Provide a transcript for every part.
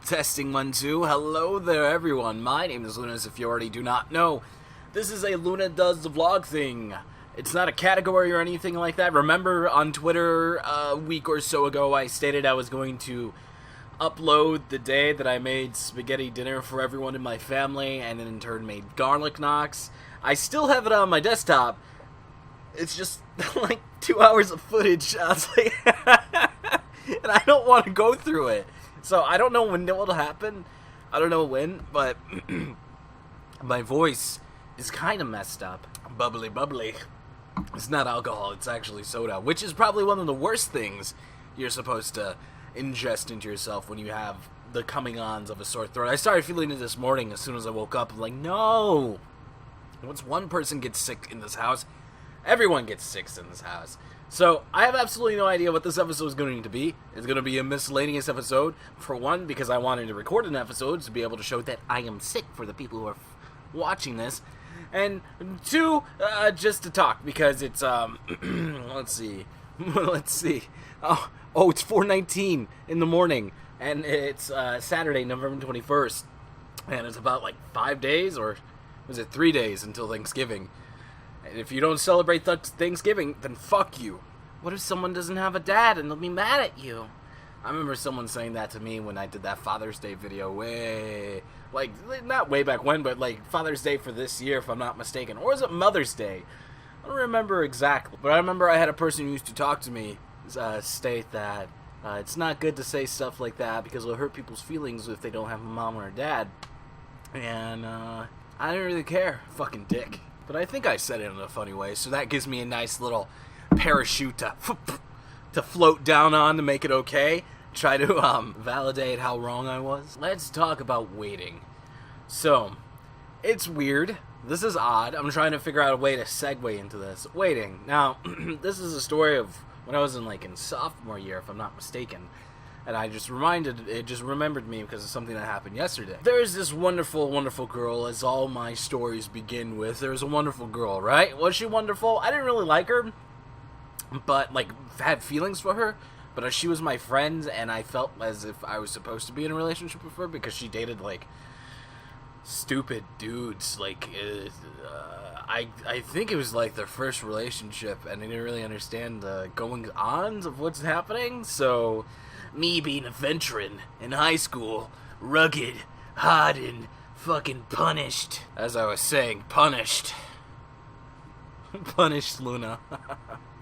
Testing 1, 2. Hello there, everyone. My name is Luna, if you already do not know. This is a Luna Does the Vlog thing. It's not a category or anything like that. Remember on Twitter a week or so ago, I stated I was going to upload the day that I made spaghetti dinner for everyone in my family, and then in turn made garlic knocks. I still have it on my desktop. It's just like 2 hours of footage, honestly. And I don't want to go through it. So I don't know when it will happen. I don't know when, but my voice is kind of messed up. Bubbly, bubbly. It's not alcohol, it's actually soda, which is probably one of the worst things you're supposed to ingest into yourself when you have the coming-ons of a sore throat. I started feeling it this morning as soon as I woke up. I'm like, no! Once one person gets sick in this house, everyone gets sick in this house. So, I have absolutely no idea what this episode is going to be. It's going to be a miscellaneous episode, for one, because I wanted to record an episode to be able to show that I am sick for the people who are watching this. And two, just to talk, because it's, let's see. Oh, it's 4:19 in the morning, and it's Saturday, November 21st, and it's about, like, 5 days, or was it 3 days until Thanksgiving? And if you don't celebrate Thanksgiving, then fuck you. What if someone doesn't have a dad and they'll be mad at you? I remember someone saying that to me when I did that Father's Day video not way back when, but like Father's Day for this year, if I'm not mistaken. Or is it Mother's Day? I don't remember exactly. But I remember I had a person who used to talk to me state that it's not good to say stuff like that because it'll hurt people's feelings if they don't have a mom or a dad. And I didn't really care. Fucking dick. But I think I said it in a funny way, so that gives me a nice little parachute to float down on to make it okay. Try to validate how wrong I was. Let's talk about waiting. So, it's weird. This is odd. I'm trying to figure out a way to segue into this. Waiting. Now, this is a story of when I was in sophomore year, if I'm not mistaken. And it just remembered me because of something that happened yesterday. There's this wonderful, wonderful girl, as all my stories begin with. There's a wonderful girl, right? Was she wonderful? I didn't really like her, but, like, had feelings for her. But she was my friend, and I felt as if I was supposed to be in a relationship with her because she dated, like, stupid dudes. Like, I think it was, like, their first relationship, and I didn't really understand the goings-ons of what's happening, so me being a veteran in high school, rugged, hot, and fucking punished. As I was saying, punished. Punished Luna.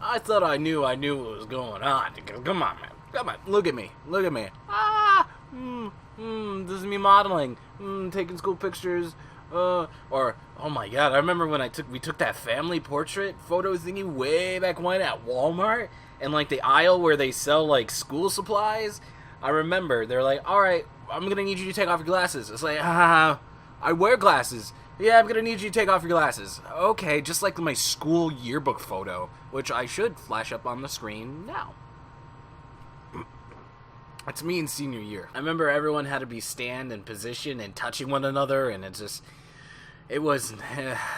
I thought I knew what was going on. Come on, man. Come on. Look at me. Look at me. This is me modeling. Taking school pictures. Or, oh my god, I remember when we took that family portrait photo thingy way back when at Walmart. And, like, the aisle where they sell, like, school supplies, I remember, they're like, alright, I'm gonna need you to take off your glasses. It's like, I wear glasses. Yeah, I'm gonna need you to take off your glasses. Okay, just like my school yearbook photo, which I should flash up on the screen now. It's me in senior year. I remember everyone had to be stand and position and touching one another, and it was,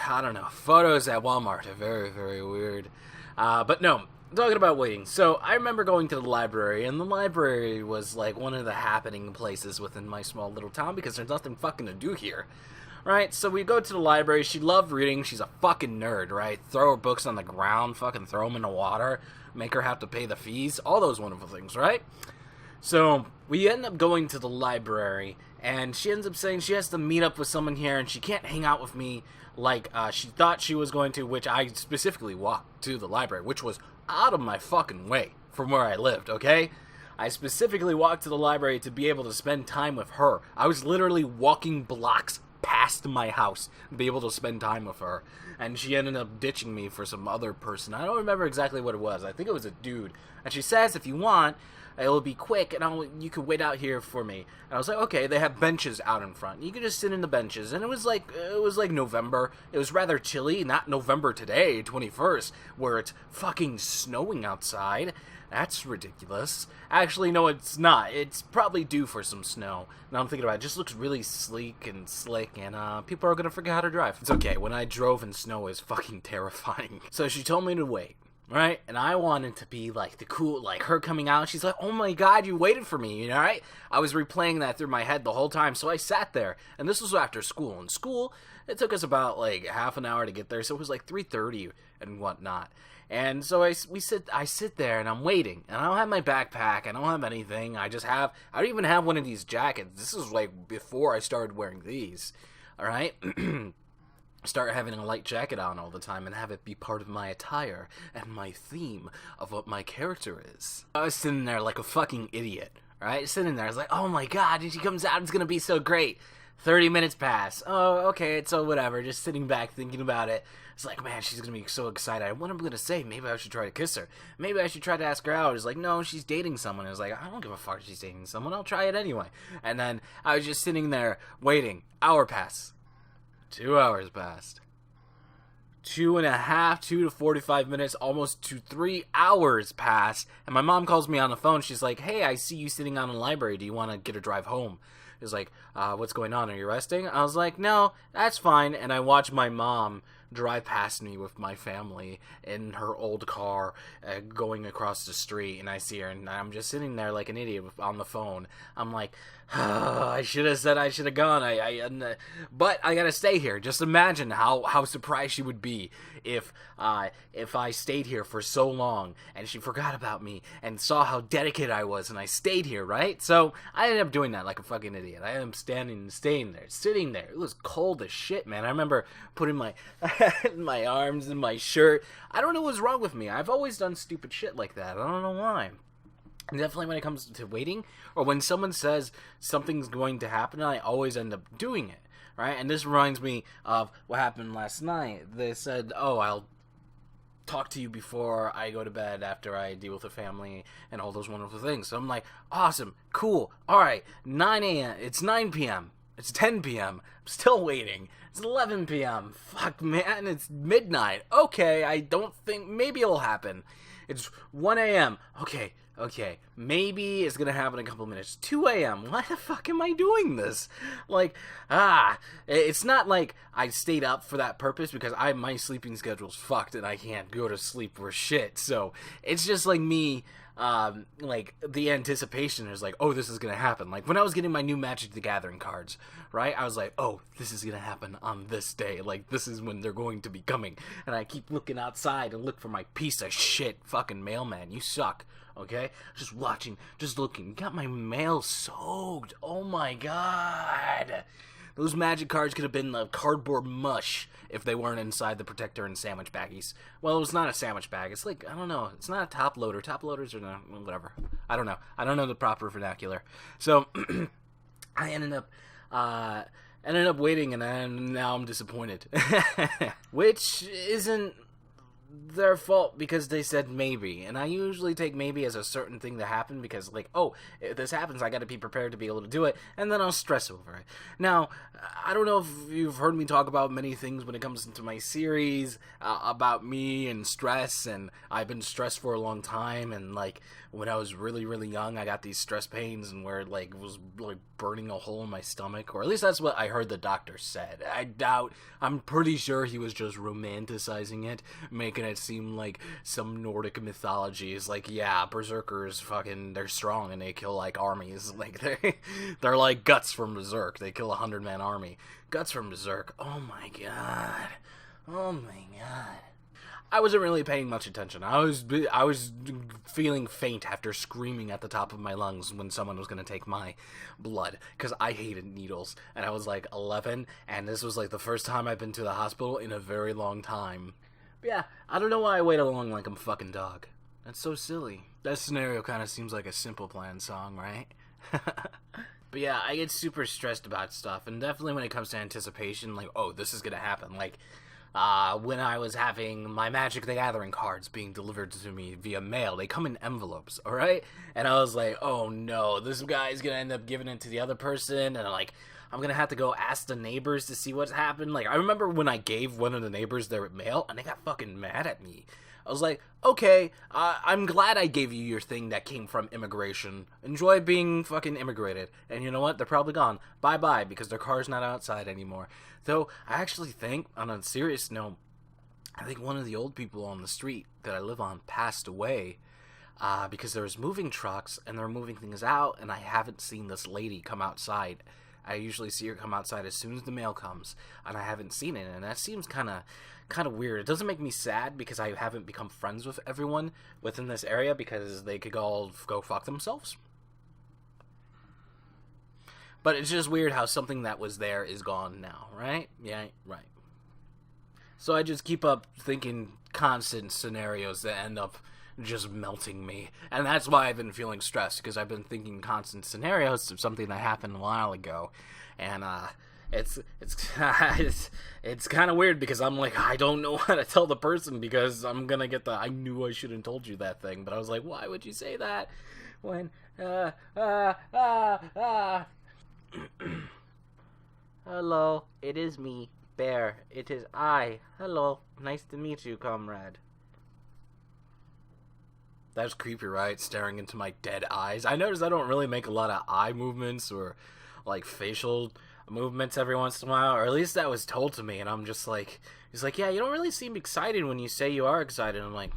I don't know, photos at Walmart are very, very weird. But no. Talking about waiting, so I remember going to the library, and the library was like one of the happening places within my small little town because there's nothing fucking to do here, right? So we go to the library. She loved reading. She's a fucking nerd, right? Throw her books on the ground, fucking throw them in the water, make her have to pay the fees, all those wonderful things, right? So we end up going to the library, and she ends up saying she has to meet up with someone here, and she can't hang out with me like she thought she was going to, which I specifically walked to the library, which was out of my fucking way from where I lived, okay? I specifically walked to the library to be able to spend time with her. I was literally walking blocks past my house to be able to spend time with her. And she ended up ditching me for some other person. I don't remember exactly what it was. I think it was a dude. And she says, if you want, it'll be quick, and you could wait out here for me. And I was like, okay, they have benches out in front. You could just sit in the benches. And it was like November. It was rather chilly, not November today, 21st, where it's fucking snowing outside. That's ridiculous. Actually, no, it's not. It's probably due for some snow. Now I'm thinking about it. It just looks really sleek and slick, and people are going to forget how to drive. It's okay. When I drove in snow, it was fucking terrifying. So she told me to wait. right? And I wanted to be like the cool, like her coming out. She's like, "Oh my god, you waited for me," right? I was replaying that through my head the whole time. So I sat there, and this was after school. In school, it took us about like half an hour to get there, so it was like 3:30 and whatnot. And so I sit there and I'm waiting, and I don't have my backpack, I don't have anything. I don't even have one of these jackets. This is like before I started wearing these. All right. Start having a light jacket on all the time and have it be part of my attire and my theme of what my character is. I was sitting there like a fucking idiot, right? Sitting there, I was like, oh my god, when she comes out, it's gonna be so great. 30 minutes pass. Oh, okay, so whatever. Just sitting back thinking about it. It's like, man, she's gonna be so excited. What am I gonna say? Maybe I should try to kiss her. Maybe I should try to ask her out. It's like, no, she's dating someone. It's like, I don't give a fuck if she's dating someone. I'll try it anyway. And then I was just sitting there waiting. Hour pass. 2 hours passed. 2.5, 2 to 45 minutes, almost to 3 hours passed. And my mom calls me on the phone. She's like, hey, I see you sitting out in the library. Do you want to get a drive home? It's like, what's going on? Are you resting? I was like, no, that's fine. And I watched my mom drive past me with my family in her old car going across the street, and I see her, and I'm just sitting there like an idiot on the phone. I'm like, I should have said I should have gone. But I gotta stay here. Just imagine how surprised she would be if I stayed here for so long and she forgot about me and saw how dedicated I was and I stayed here, right? So I ended up doing that like a fucking idiot. I ended up staying there, sitting there. It was cold as shit, man. I remember putting my my arms in my shirt. I don't know what's wrong with me. I've always done stupid shit like that. I don't know why. And definitely when it comes to waiting, or when someone says something's going to happen, I always end up doing it, right? And this reminds me of what happened last night. They said, oh, I'll talk to you before I go to bed after I deal with the family and all those wonderful things. So I'm like, awesome, cool, all right, 9 a.m., it's 9 p.m., it's 10 p.m., I'm still waiting, it's 11 p.m., fuck, man, it's midnight, okay, I don't think, maybe it'll happen. It's 1 a.m., okay, maybe it's gonna happen in a couple minutes. 2 a.m., why the fuck am I doing this? Like, it's not like I stayed up for that purpose, because my sleeping schedule's fucked and I can't go to sleep for shit, so it's just like me, like, the anticipation is like, oh, this is gonna happen. Like, when I was getting my new Magic the Gathering cards, right, I was like, oh, this is gonna happen on this day, like, this is when they're going to be coming, and I keep looking outside and look for my piece of shit fucking mailman. You suck. Okay? Just watching, just looking. Got my mail soaked. Oh my god. Those magic cards could have been cardboard mush if they weren't inside the protector and sandwich baggies. Well, it was not a sandwich bag. It's like, I don't know. It's not a top loader. Top loaders are not, whatever. I don't know. I don't know the proper vernacular. So, I ended up waiting, and now I'm disappointed. Which isn't their fault, because they said maybe, and I usually take maybe as a certain thing to happen, because like, oh, if this happens, I gotta be prepared to be able to do it, and then I'll stress over it. Now, I don't know if you've heard me talk about many things when it comes into my series, about me and stress, and I've been stressed for a long time, and like, when I was really, really young, I got these stress pains, and where it like was like burning a hole in my stomach, or at least that's what I heard the doctor said. I'm pretty sure he was just romanticizing it, making it seem like some Nordic mythology is like, yeah, berserkers fucking, they're strong and they kill like armies, like they're like Guts from Berserk. They kill 100-man army. Guts from Berserk. Oh my god. I wasn't really paying much attention. I was feeling faint after screaming at the top of my lungs when someone was going to take my blood, because I hated needles, and I was like 11, and this was like the first time I've been to the hospital in a very long time. But yeah, I don't know why I wait along like I'm a fucking dog. That's so silly. That scenario kind of seems like a Simple Plan song, right? But yeah, I get super stressed about stuff, and definitely when it comes to anticipation, like, oh, this is gonna happen, like, when I was having my Magic the Gathering cards being delivered to me via mail. They come in envelopes, alright? And I was like, oh no, this guy's gonna end up giving it to the other person, and like, I'm gonna have to go ask the neighbors to see what's happened. Like, I remember when I gave one of the neighbors their mail, and they got fucking mad at me. I was like, okay, I'm glad I gave you your thing that came from immigration. Enjoy being fucking immigrated. And you know what? They're probably gone. Bye-bye, because their car's not outside anymore. Though, I actually think, on a serious note, I think one of the old people on the street that I live on passed away because there was moving trucks and they're moving things out, and I haven't seen this lady come outside. I usually see her come outside as soon as the mail comes, and I haven't seen it, and that seems kind of weird. It doesn't make me sad because I haven't become friends with everyone within this area because they could all go fuck themselves. But it's just weird how something that was there is gone now, right? Yeah, right. So I just keep up thinking constant scenarios that end up just melting me. And that's why I've been feeling stressed, because I've been thinking constant scenarios of something that happened a while ago. And it's kind of weird because I'm like, I don't know how to tell the person because I'm going to get the I knew I shouldn't told you that thing. But I was like, why would you say that when Hello, it is me, Bear. It is I. Hello, nice to meet you, comrade. That's creepy, right? Staring into my dead eyes. I notice I don't really make a lot of eye movements or, like, facial movements every once in a while, or at least that was told to me, and I'm just like, he's like, yeah, you don't really seem excited when you say you are excited. I'm like,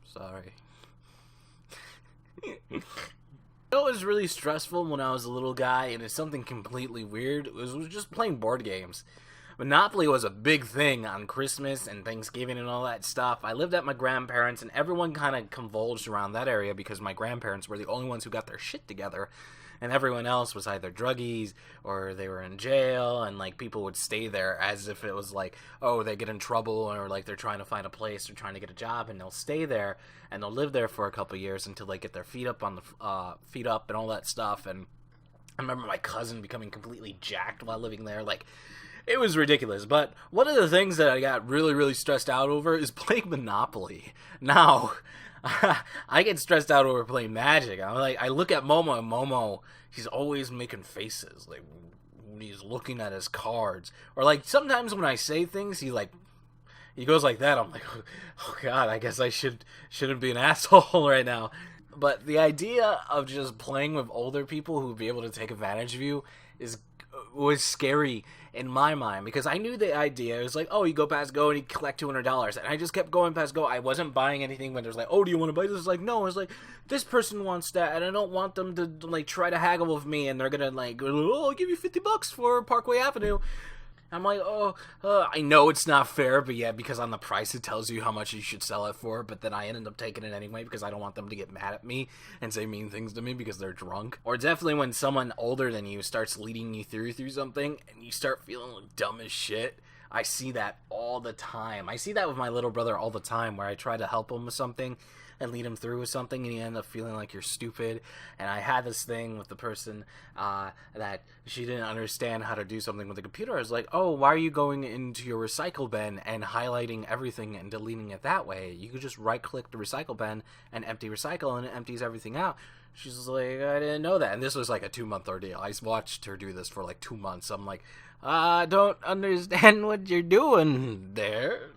sorry. It was really stressful when I was a little guy, and it's something completely weird. It was just playing board games. Monopoly was a big thing on Christmas and Thanksgiving and all that stuff. I lived at my grandparents', and everyone kind of converged around that area because my grandparents were the only ones who got their shit together, and everyone else was either druggies or they were in jail, and like people would stay there as if it was like, oh, they get in trouble or like they're trying to find a place or trying to get a job, and they'll stay there and they'll live there for a couple years until they get their feet up and all that stuff. And I remember my cousin becoming completely jacked while living there. Like, it was ridiculous. But one of the things that I got really, really stressed out over is playing Monopoly. Now, I get stressed out over playing Magic. I'm like, I look at Momo, and Momo, he's always making faces, like, when he's looking at his cards. Or, like, sometimes when I say things, he goes like that. I'm like, oh God, I guess I shouldn't be an asshole right now. But the idea of just playing with older people who would be able to take advantage of you was scary in my mind, because I knew the idea. It was like, oh, you go past Go and you collect $200, and I just kept going past Go. I wasn't buying anything when there's like, oh, do you want to buy this? It's like, no. It's like, this person wants that, and I don't want them to like try to haggle with me, and they're gonna like, oh, I'll give you $50 for Parkway Avenue. I'm like, I know it's not fair, but yeah, because on the price it tells you how much you should sell it for, but then I ended up taking it anyway because I don't want them to get mad at me and say mean things to me because they're drunk. Or definitely when someone older than you starts leading you through something and you start feeling like dumb as shit. I see that all the time. I see that with my little brother all the time, where I try to help him with something and lead him through with something, and you end up feeling like you're stupid. And I had this thing with the person that she didn't understand how to do something with the computer. I was like, oh, why are you going into your recycle bin and highlighting everything and deleting it that way? You could just right-click the recycle bin and empty recycle, and it empties everything out. She's like, I didn't know that. And this was like a 2-month ordeal. I watched her do this for like 2 months. I'm like, I don't understand what you're doing there.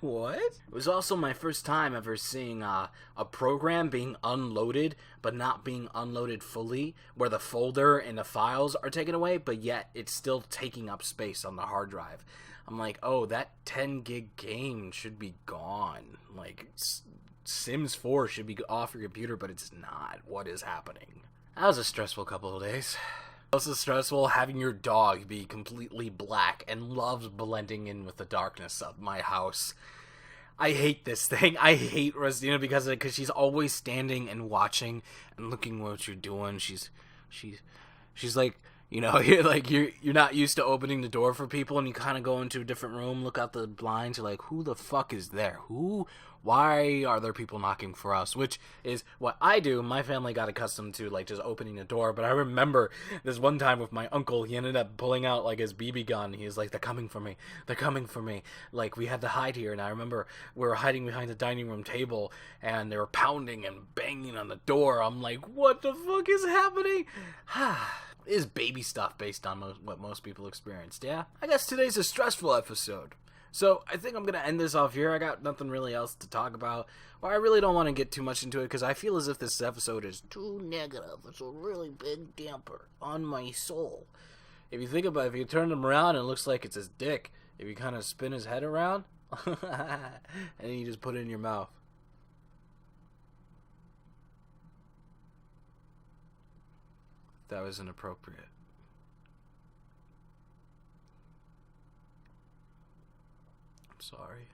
What? It was also my first time ever seeing a program being unloaded, but not being unloaded fully, where the folder and the files are taken away, but yet it's still taking up space on the hard drive. I'm like, oh, that 10 gig game should be gone. Like, Sims 4 should be off your computer, but it's not. What is happening? That was a stressful couple of days. Also stressful having your dog be completely black and loves blending in with the darkness of my house. I hate this thing. I hate Rustina because she's always standing and watching and looking what you're doing. She's like, you know, you're not used to opening the door for people, and you kind of go into a different room, look out the blinds, you're like, who the fuck is there? Why are there people knocking for us? Which is what I do. My family got accustomed to, like, just opening the door. But I remember this one time with my uncle, he ended up pulling out, like, his BB gun. He was like, they're coming for me. They're coming for me. Like, we had to hide here. And I remember we were hiding behind the dining room table, and they were pounding and banging on the door. I'm like, what the fuck is happening? It is baby stuff based on what most people experienced, yeah? I guess today's a stressful episode. So, I think I'm going to end this off here. I got nothing really else to talk about. Well, I really don't want to get too much into it because I feel as if this episode is too negative. It's a really big damper on my soul. If you think about it, if you turn him around, it looks like it's his dick. If you kind of spin his head around, and then you just put it in your mouth. That was inappropriate. I'm sorry.